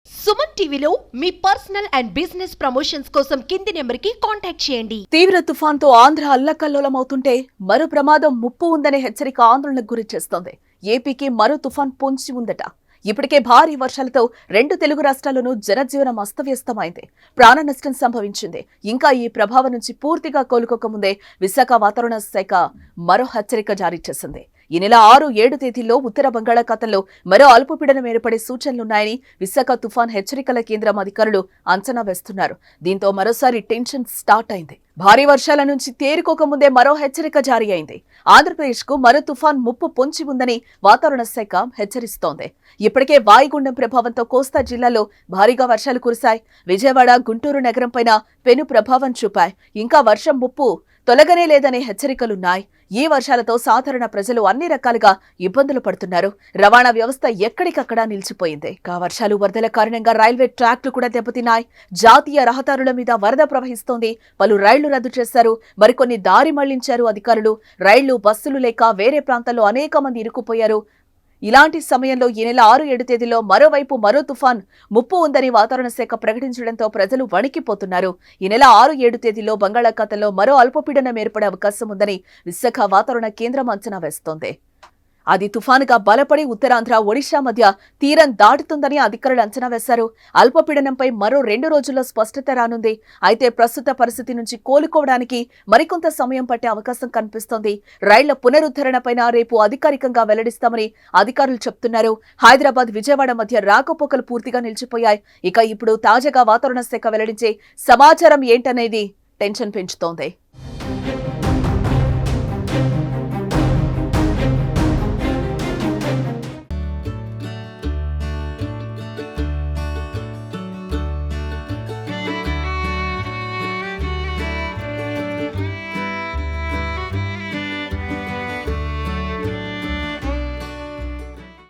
సుమన్ టీవీలో మీ personal and business promotions కోసం కింది నెంబర్కి కాంటాక్ట్ చేయండి. తీవ్ర తుఫాన్తో ఆంధ్ర అల్లకల్లోలమవుతుంటే మరో ప్రమాదం ముప్పు ఉందనే హెచ్చరిక ఆందోళనకు గురి చేస్తోంది. ఏపీకి మరో తుఫాన్ పొంచి ఉందట. ఇప్పటికే భారీ వర్షాలతో రెండు తెలుగు రాష్ట్రాల్లోనూ జనజీవనం అస్తవ్యస్తమైంది. ప్రాణ నష్టం సంభవించింది. ఇంకా ఈ ప్రభావం నుంచి పూర్తిగా కోలుకోకముందే విశాఖ వాతావరణ శాఖ మరో హెచ్చరిక జారీ చేసింది. ఈ నెల 6-7 తేదీల్లో ఉత్తర బంగాళాఖాతంలో మరో అల్పపీడనం ఏర్పడే సూచనలున్నాయని విశాఖ తుఫాన్ హెచ్చరికల కేంద్రం అధికారులు అంచనా వేస్తున్నారు. దీంతో మరోసారి టెన్షన్ స్టార్ట్ అయింది. భారీ వర్షాల నుంచి తేరుకోకముందే మరో హెచ్చరిక జారీ అయింది. ఆంధ్రప్రదేశ్కు మరో తుఫాన్ ముప్పు పొంచి ఉందని వాతావరణ శాఖ హెచ్చరిస్తోంది. ఇప్పటికే వాయుగుండం ప్రభావంతో కోస్తా జిల్లాలో భారీగా వర్షాలు కురిశాయి. విజయవాడ, గుంటూరు నగరంపైన పెను ప్రభావం చూపాయి. ఇంకా వర్షం ముప్పు తొలగనే లేదనే హెచ్చరికలున్నాయి. ఈ వర్షాలతో సాధారణ ప్రజలు అన్ని రకాలుగా ఇబ్బందులు పడుతున్నారు. రవాణా వ్యవస్థ ఎక్కడికక్కడా నిలిచిపోయింది. వర్షాలు, వరదల కారణంగా రైల్వే ట్రాక్లు కూడా దెబ్బతిన్నాయి. జాతీయ రహదారుల మీద వరద ప్రవహిస్తోంది. పలు రైళ్లు రద్దు చేశారు. మరికొన్ని దారి మళ్లించారు అధికారులు. రైళ్లు, బస్సులు లేక వేరే ప్రాంతాల్లో అనేక మంది ఇరుక్కుపోయారు. ఇలాంటి సమయంలో ఈ నెల 6-7 తేదీలో మరోవైపు మరో తుఫాన్ ముప్పు ఉందని వాతావరణ శాఖ ప్రకటించడంతో ప్రజలు వణికిపోతున్నారు. ఈ నెల 6-7 తేదీలో బంగాళాఖాతంలో మరో అల్పపీడనం ఏర్పడే అవకాశం ఉందని విశాఖ వాతావరణ కేంద్రం అంచనా వేస్తోంది. అది తుఫానుగా బలపడి ఉత్తరాంధ్ర, ఒడిశా మధ్య తీరం దాటుతుందని అధికారులు అంచనా వేశారు. అల్పపీడనంపై మరో 2 రోజుల్లో స్పష్టత రానుంది. అయితే ప్రస్తుత పరిస్థితి నుంచి కోలుకోవడానికి మరికొంత సమయం పట్టే అవకాశం కనిపిస్తోంది. రైళ్ల పునరుద్ధరణపైన రేపు అధికారికంగా వెల్లడిస్తామని అధికారులు చెప్తున్నారు. హైదరాబాద్, విజయవాడ మధ్య రాకపోకలు పూర్తిగా నిలిచిపోయాయి. ఇక ఇప్పుడు తాజాగా వాతావరణ శాఖ వెల్లడించే సమాచారం ఏంటనేది టెన్షన్ పెంచుతోంది.